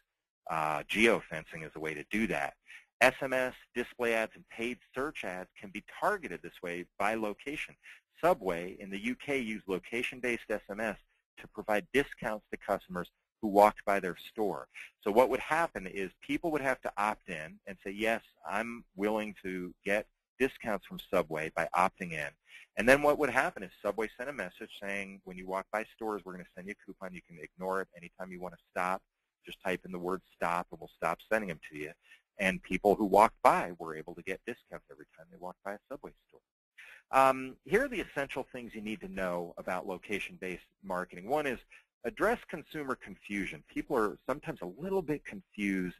geofencing as a way to do that. SMS, display ads, and paid search ads can be targeted this way by location. Subway in the UK used location-based SMS to provide discounts to customers who walked by their store. So what would happen is people would have to opt in and say, yes, I'm willing to get discounts from Subway by opting in. And then what would happen is Subway sent a message saying, when you walk by stores, we're going to send you a coupon. You can ignore it anytime you want to stop. Just type in the word stop and we'll stop sending them to you. And people who walked by were able to get discounts every time they walked by a Subway store. Here are the essential things you need to know about location-based marketing. One is address consumer confusion. People are sometimes a little bit confused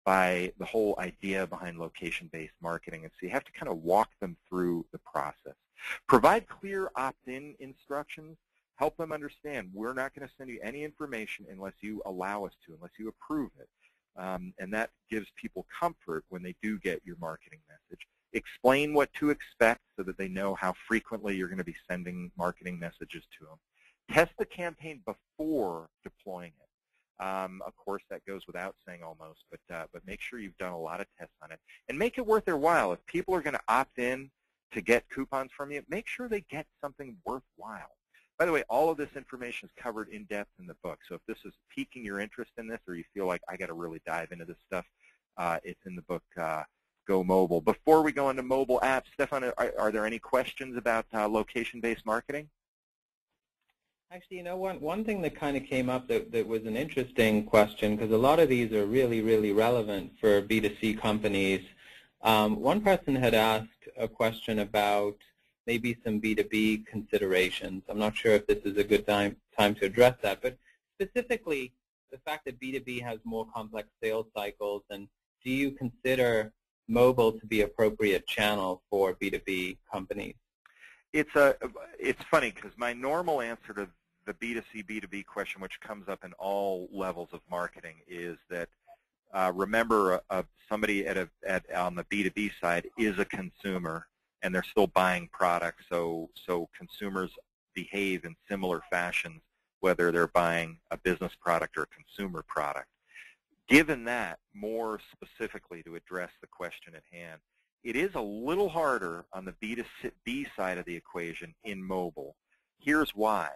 by the whole idea behind location-based marketing, and so you have to kind of walk them through the process. Provide clear opt-in instructions. Help them understand we're not going to send you any information unless you allow us to, unless you approve it. And that gives people comfort when they do get your marketing message. Explain what to expect so that they know how frequently you're going to be sending marketing messages to them. Test the campaign before deploying it. Of course, that goes without saying almost, but make sure you've done a lot of tests on it. And make it worth their while. If people are going to opt in to get coupons from you, make sure they get something worthwhile. By the way, all of this information is covered in depth in the book. So if this is piquing your interest in this, or you feel like I got to really dive into this stuff, it's in the book Go Mobile. Before we go into mobile apps, Stefan, are there any questions about location-based marketing? Actually, you know, one thing that kind of came up that was an interesting question, because a lot of these are really, really relevant for B2C companies. One person had asked a question about maybe some B2B considerations. I'm not sure if this is a good time to address that, but specifically the fact that B2B has more complex sales cycles, and do you consider mobile to be appropriate channel for B2B companies? It's funny because my normal answer to the B2C, B2B question, which comes up in all levels of marketing, is that remember somebody on the B2B side is a consumer, and they're still buying products, so consumers behave in similar fashions whether they're buying a business product or a consumer product. Given that, more specifically to address the question at hand, it is a little harder on the B2B side of the equation in mobile. Here's why.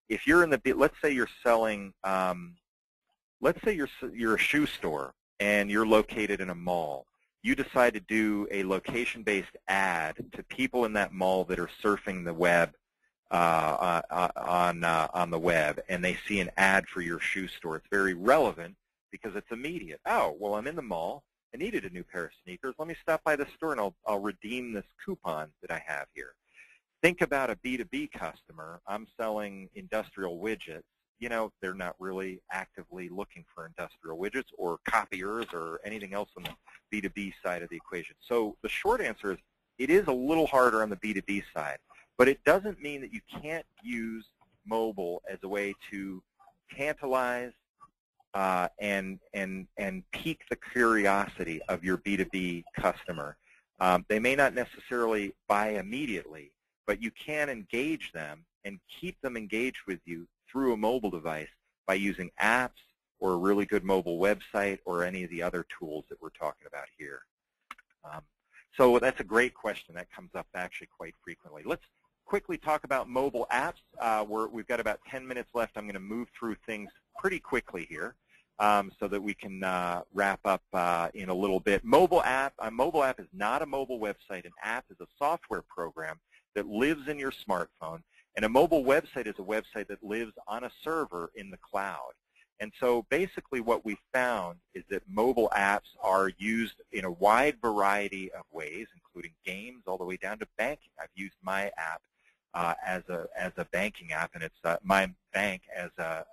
If you're in the, let's say you're selling, let's say you're a shoe store and you're located in a mall. You decide to do a location-based ad to people in that mall that are surfing the web on the web, and they see an ad for your shoe store. It's very relevant because it's immediate. Oh, well, I'm in the mall. I needed a new pair of sneakers. Let me stop by the store and I'll redeem this coupon that I have here. Think about a B2B customer. I'm selling industrial widgets. You know, they're not really actively looking for industrial widgets or copiers or anything else on the B2B side of the equation. So the short answer is it is a little harder on the B2B side, but it doesn't mean that you can't use mobile as a way to tantalize and pique the curiosity of your B2B customer. They may not necessarily buy immediately, but you can engage them and keep them engaged with you through a mobile device by using apps or a really good mobile website or any of the other tools that we're talking about here. So that's a great question. That comes up actually quite frequently. Let's quickly talk about mobile apps. We've got about 10 minutes left. I'm going to move through things pretty quickly here so that we can wrap up in a little bit. Mobile app is not a mobile website. An app is a software program that lives in your smartphone. And a mobile website is a website that lives on a server in the cloud. And so basically what we found is that mobile apps are used in a wide variety of ways, including games all the way down to banking. I've used my app as a banking app, and it's my bank as a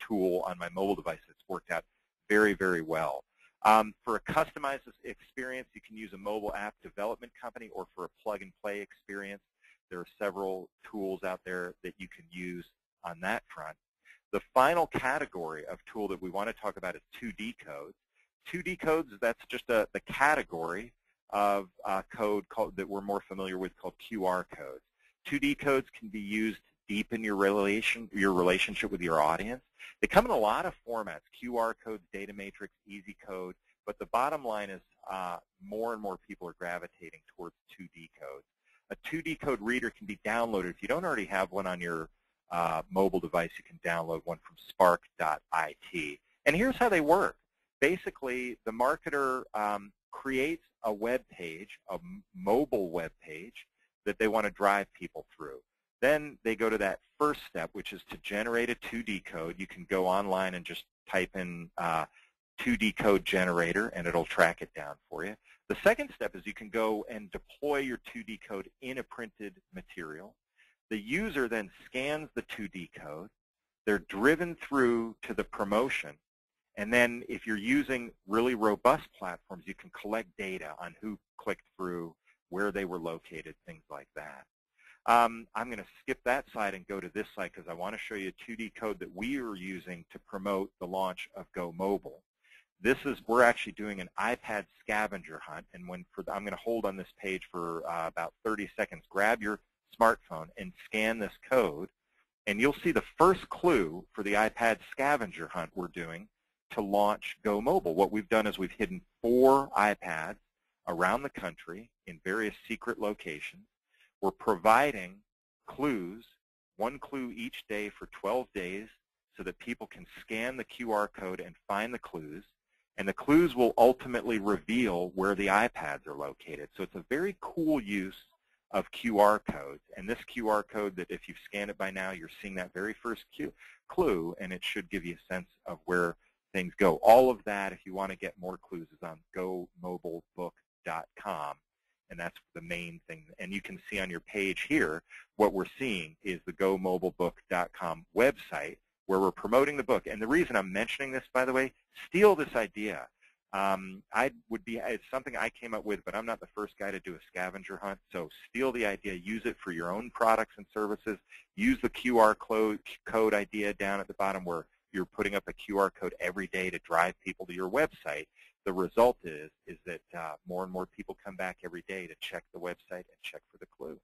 tool on my mobile device. It's worked out very, very well. For a customized experience, you can use a mobile app development company, or for a plug-and-play experience, there are several tools out there that you can use on that front. The final category of tool that we want to talk about is 2D codes. 2D codes, that's just the category of code that we're more familiar with called QR codes. 2D codes can be used to deepen your relationship with your audience. They come in a lot of formats: QR codes, data matrix, easy code. But the bottom line is more and more people are gravitating towards 2D codes. A 2D code reader can be downloaded. If you don't already have one on your mobile device, you can download one from spark.it. And here's how they work. Basically, the marketer creates a web page, a mobile web page, that they want to drive people through. Then they go to that first step, which is to generate a 2D code. You can go online and just type in 2D code generator, and it'll track it down for you. The second step is you can go and deploy your 2D code in a printed material. The user then scans the 2D code. They're driven through to the promotion. And then if you're using really robust platforms, you can collect data on who clicked through, where they were located, things like that. I'm going to skip that slide and go to this slide because I want to show you a 2D code that we are using to promote the launch of Go Mobile. We're actually doing an iPad scavenger hunt, and I'm going to hold on this page for about 30 seconds. Grab your smartphone and scan this code, and you'll see the first clue for the iPad scavenger hunt we're doing to launch Go Mobile. What we've done is we've hidden 4 iPads around the country in various secret locations. We're providing clues, 1 clue each day for 12 days, so that people can scan the QR code and find the clues. And the clues will ultimately reveal where the iPads are located. So it's a very cool use of QR codes. And this QR code that if you've scanned it by now, you're seeing that very first clue, and it should give you a sense of where things go. All of that, if you want to get more clues, is on gomobilebook.com. And that's the main thing. And you can see on your page here, what we're seeing is the gomobilebook.com website, where we're promoting the book. And the reason I'm mentioning this, by the way, steal this idea. It's something I came up with, but I'm not the first guy to do a scavenger hunt. So steal the idea, use it for your own products and services. Use the QR code idea down at the bottom where you're putting up a QR code every day to drive people to your website. The result is that more and more people come back every day to check the website and check for the clue.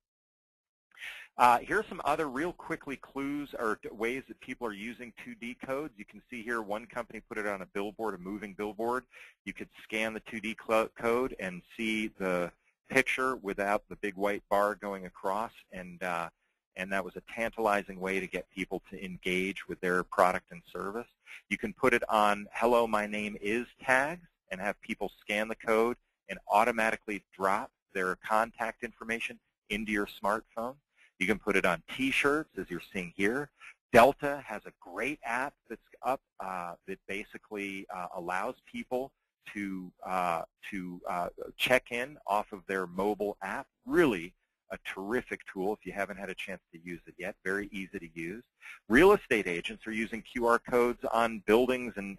Here are some other real quickly clues or ways that people are using 2D codes. You can see here one company put it on a billboard, a moving billboard. You could scan the 2D code and see the picture without the big white bar going across, and that was a tantalizing way to get people to engage with their product and service. You can put it on "Hello, my name is" tags and have people scan the code and automatically drop their contact information into your smartphone. You can put it on T-shirts, as you're seeing here. Delta has a great app that's up that basically allows people to check in off of their mobile app. Really a terrific tool if you haven't had a chance to use it yet. Very easy to use. Real estate agents are using QR codes on buildings and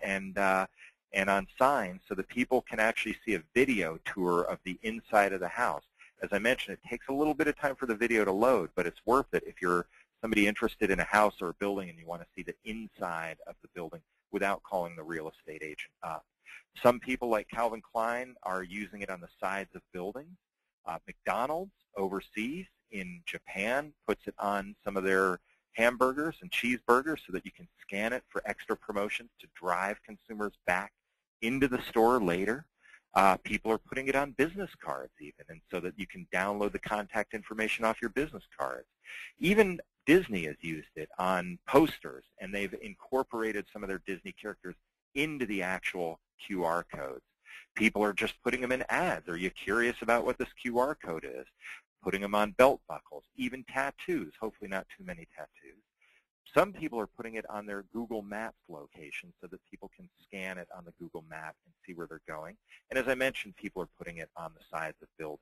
on signs so that people can actually see a video tour of the inside of the house. As I mentioned, it takes a little bit of time for the video to load, but it's worth it if you're somebody interested in a house or a building and you want to see the inside of the building without calling the real estate agent up. Some people, like Calvin Klein, are using it on the sides of buildings. McDonald's overseas in Japan puts it on some of their hamburgers and cheeseburgers so that you can scan it for extra promotions to drive consumers back into the store later. People are putting it on business cards even, and so that you can download the contact information off your business cards. Even Disney has used it on posters, and they've incorporated some of their Disney characters into the actual QR codes. People are just putting them in ads. Are you curious about what this QR code is? Putting them on belt buckles, even tattoos, hopefully not too many tattoos. Some people are putting it on their Google Maps location so that people can scan it on the Google Map and see where they're going. And as I mentioned, people are putting it on the sides of buildings.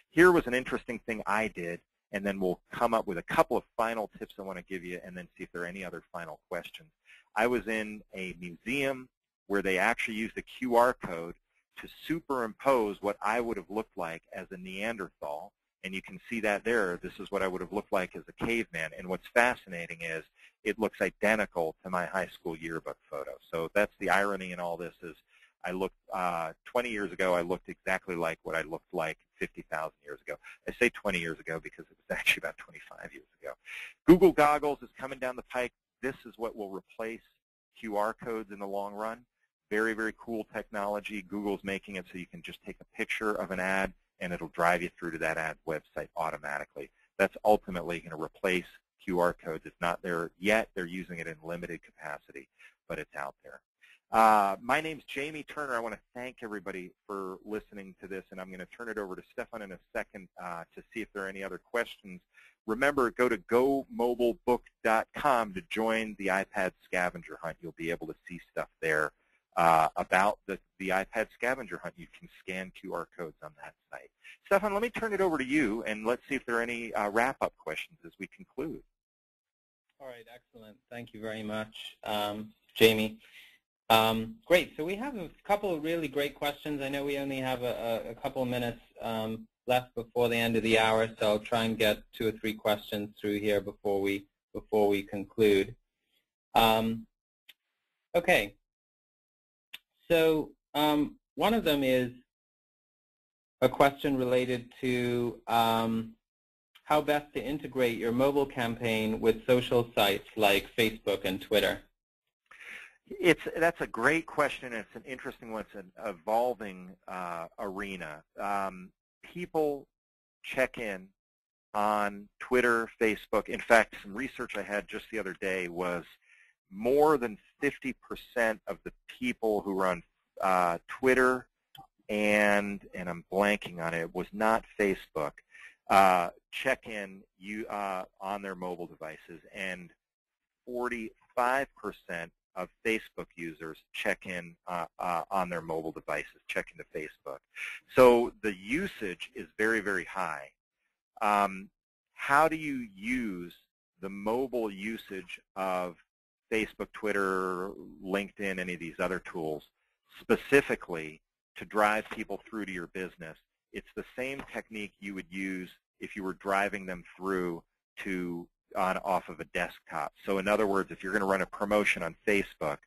Here was an interesting thing I did, and then we'll come up with a couple of final tips I want to give you and then see if there are any other final questions. I was in a museum where they actually used a QR code to superimpose what I would have looked like as a Neanderthal. And you can see that there. This is what I would have looked like as a caveman. And what's fascinating is it looks identical to my high school yearbook photo. So that's the irony in all this is I looked 20 years ago, I looked exactly like what I looked like 50,000 years ago. I say 20 years ago because it was actually about 25 years ago. Google Goggles is coming down the pike. This is what will replace QR codes in the long run. Very, very cool technology. Google's making it so you can just take a picture of an ad and it'll drive you through to that ad website automatically. That's ultimately going to replace QR codes. It's not there yet. They're using it in limited capacity, but it's out there. My name's Jamie Turner. I want to thank everybody for listening to this, and I'm going to turn it over to Stefan in a second to see if there are any other questions. Remember, go to gomobilebook.com to join the iPad scavenger hunt. You'll be able to see stuff there about the iPad scavenger hunt. You can scan QR codes on that site. Stefan, let me turn it over to you, and let's see if there are any wrap-up questions as we conclude. All right, excellent. Thank you very much, Jamie. Great. So we have a couple of really great questions. I know we only have a couple of minutes left before the end of the hour, so I'll try and get 2 or 3 questions through here before we conclude. Okay. So one of them is a question related to how best to integrate your mobile campaign with social sites like Facebook and Twitter. That's a great question. It's an interesting one. It's an evolving arena. People check in on Twitter, Facebook. In fact, some research I had just the other day was more than 50% of the people who were on Twitter and I'm blanking on it was not Facebook, check in on their mobile devices, and 45% of Facebook users check in on their mobile devices, check into Facebook. So the usage is very, very high. How do you use the mobile usage of Facebook, Twitter, LinkedIn, any of these other tools specifically to drive people through to your business? It's the same technique you would use if you were driving them through to off of a desktop. So in other words, if you're going to run a promotion on Facebook,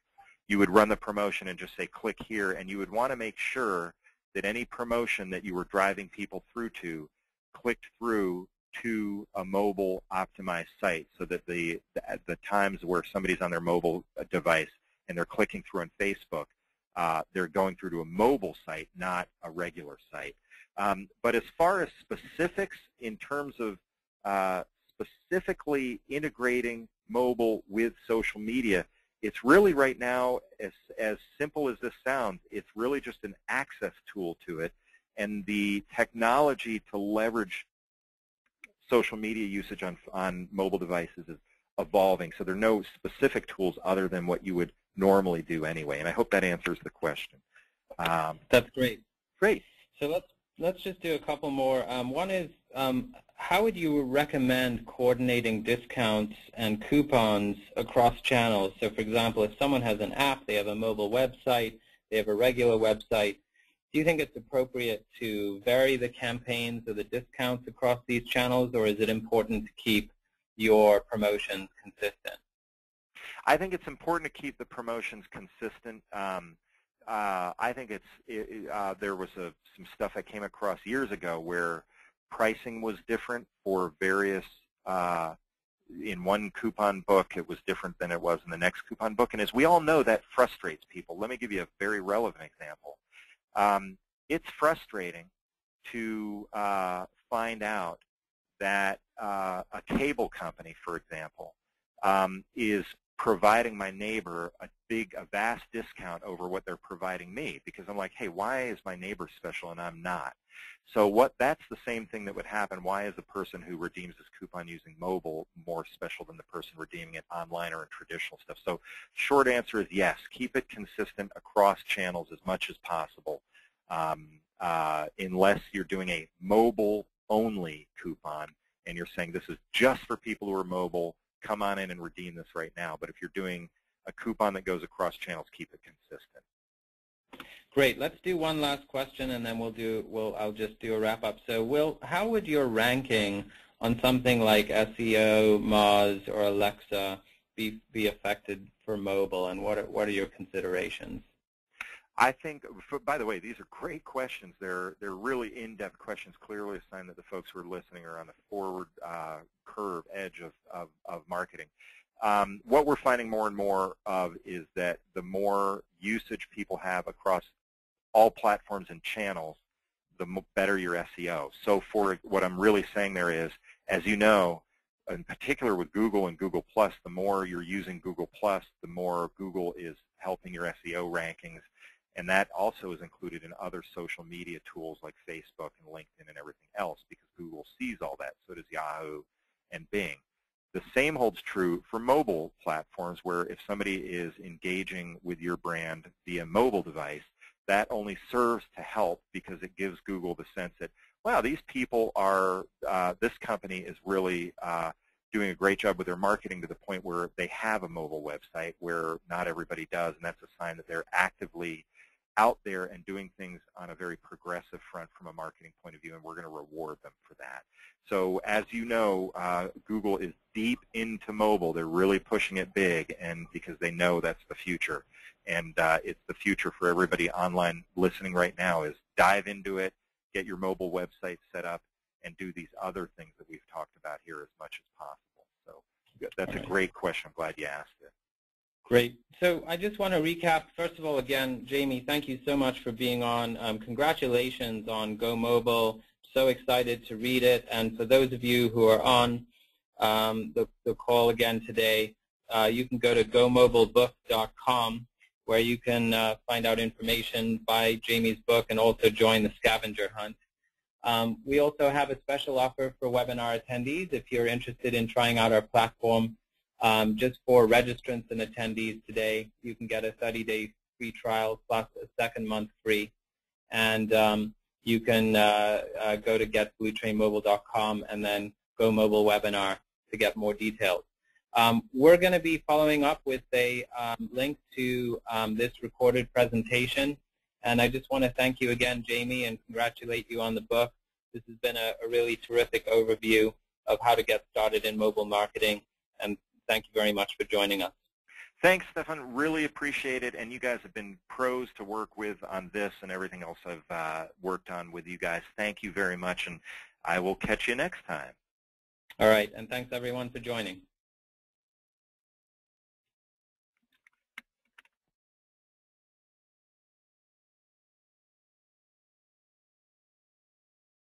you would run the promotion and just say click here, and you would want to make sure that any promotion that you were driving people through to clicked through to a mobile optimized site, so that the times where somebody's on their mobile device and they're clicking through on Facebook, they're going through to a mobile site, not a regular site. But as far as specifics in terms of specifically integrating mobile with social media, it's really right now, as simple as this sounds, it's really just an access tool to it, and the technology to leverage social media usage on mobile devices is evolving. So there are no specific tools other than what you would normally do anyway, and I hope that answers the question. That's great. Great. So let's just do a couple more. One is, how would you recommend coordinating discounts and coupons across channels? So for example, if someone has an app, they have a mobile website, they have a regular website, do you think it's appropriate to vary the campaigns or the discounts across these channels, or is it important to keep your promotions consistent? I think it's important to keep the promotions consistent. I think there was some stuff I came across years ago where pricing was different for various, in one coupon book it was different than it was in the next coupon book, and as we all know, that frustrates people. Let me give you a very relevant example. It's frustrating to find out that a cable company, for example, is providing my neighbor a vast discount over what they're providing me, because I'm like, hey, why is my neighbor special and I'm not? So that's the same thing that would happen. Why is the person who redeems this coupon using mobile more special than the person redeeming it online or in traditional stuff? So short answer is yes, keep it consistent across channels as much as possible, unless you're doing a mobile-only coupon and you're saying this is just for people who are mobile, come on in and redeem this right now. But if you're doing a coupon that goes across channels, keep it consistent. Great. Let's do one last question, and then I'll just do a wrap-up. So, Will, how would your ranking on something like SEO, Moz, or Alexa be affected for mobile, and what are your considerations? I think, by the way, these are great questions. They're really in-depth questions, clearly a sign that the folks who are listening are on the forward curve edge of marketing. What we're finding more and more of is that the more usage people have across all platforms and channels, the better your SEO. So for what I'm really saying there is, as you know, in particular with Google and Google+, the more you're using Google+, the more Google is helping your SEO rankings. And that also is included in other social media tools like Facebook and LinkedIn and everything else, because Google sees all that. So does Yahoo and Bing. The same holds true for mobile platforms, where if somebody is engaging with your brand via mobile device, that only serves to help, because it gives Google the sense that, wow, these people are, this company is really doing a great job with their marketing, to the point where they have a mobile website, where not everybody does, and that's a sign that they're actively out there and doing things on a very progressive front from a marketing point of view, and we're going to reward them for that. So as you know, Google is deep into mobile. They're really pushing it big, and because they know that's the future. And it's the future for everybody online listening right now, is dive into it, get your mobile website set up, and do these other things that we've talked about here as much as possible. So that's a great question. I'm glad you asked it. Great. So I just want to recap. First of all, again, Jamie, thank you so much for being on. Congratulations on Go Mobile. So excited to read it. And for those of you who are on the call again today, you can go to gomobilebook.com, where you can find out information, buy Jamie's book, and also join the scavenger hunt. We also have a special offer for webinar attendees. If you're interested in trying out our platform, just for registrants and attendees today, you can get a 30-day free trial plus a second month free. And you can go to getbluetrainmobile.com and then Go Mobile Webinar to get more details. We're going to be following up with a link to this recorded presentation. And I just want to thank you again, Jamie, and congratulate you on the book. This has been a really terrific overview of how to get started in mobile marketing. And thank you very much for joining us. Thanks, Stefan. Really appreciate it. And you guys have been pros to work with on this and everything else I've worked on with you guys. Thank you very much, and I will catch you next time. All right, and thanks everyone for joining.